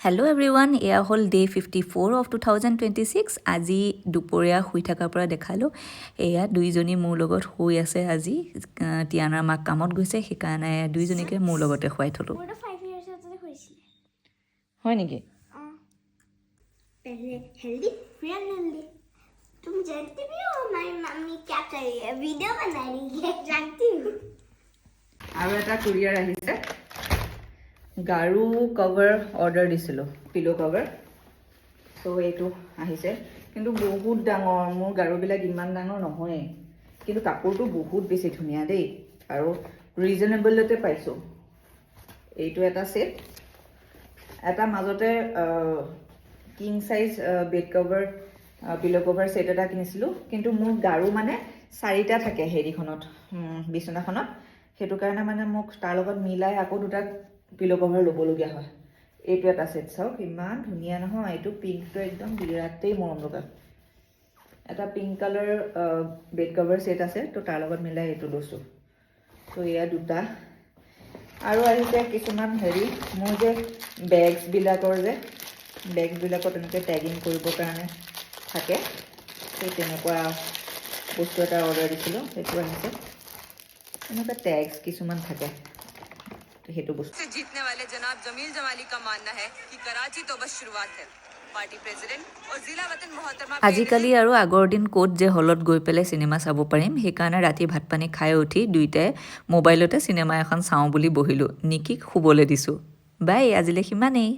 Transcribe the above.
Hello' everyone, এয়া হ'ল day' 54 of 2026। আজি দুপৰীয়া শুই থকাৰ পৰা দেখালোঁ। এয়া দুইজনী মোৰ লগত শুই আছে আজি। টিয়ানাৰ মাক কামত গৈছে, সেইকাৰণে দুইজনীকে মোৰ লগতে শুৱাই থলোঁ। হয় নেকি? तुम जानती भी हो हमारी मम्मी क्या कर रही है, वीडियो बना रही है, जानती हो। আৰু এটা কুৰিয়াৰ আহিছে, গাৰু কভাৰ অৰ্ডাৰ দিছিলোঁ, পিলো কভাৰ। চ' এইটো আহিছে, কিন্তু বহুত ডাঙৰ। মোৰ গাৰুবিলাক ইমান ডাঙৰ নহয়েই, কিন্তু কাপোৰটো বহুত বেছি ধুনীয়া দেই, আৰু ৰিজনেবলতে পাইছোঁ। এইটো এটা ছেট, এটা মাজতে কিং চাইজ বেড কভাৰ পিলো কভাৰ ছেট এটা কিনিছিলোঁ, কিন্তু মোৰ গাৰু মানে 4টা থাকে হেৰিখনত, বিচনাখনত। সেইটো কাৰণে মানে মোক তাৰ লগত মিলাই আকৌ 2টা পিলো কভাৰ ল'বলগীয়া হয়। এইটো এটা ছেট চাওক, ইমান ধুনীয়া নহয়। এইটো পিংকটো একদম বিৰাটেই মৰম লগা। এটা pink colour bed cover set আছে, তো তাৰ লগত মিলাই এইটো লৈছোঁ। তো এয়া 2টা। আৰু আহিছে কিছুমান হেৰি, মোৰ যে বেগছবিলাকত এনেকৈ টেগিং কৰিবৰ কাৰণে থাকে, সেই তেনেকুৱা বস্তু এটা অৰ্ডাৰ দিছিলোঁ। সেইটো আহিছে, এনেকুৱা টেগছ কিছুমান থাকে, সেইটো বস্তু। जीतने वाले जनाब जमील जमाली का मानना है कि कराची तो बस शुरुआत है। पार्टी प्रेसिडेंट और जिला वतन मोहतरमा আজিকালি আৰু আগৰ দিন ক'ত যে হলত গৈ পেলাই চিনেমা চাব পাৰিম, সেইকাৰণে ৰাতি ভাত পানী খাই উঠি দুইটাই মোবাইলতে চিনেমা এখন চাওঁ বুলি বহিলোঁ। নিকিক শুবলৈ দিছোঁ। বাই, আজিলৈ সিমানেই।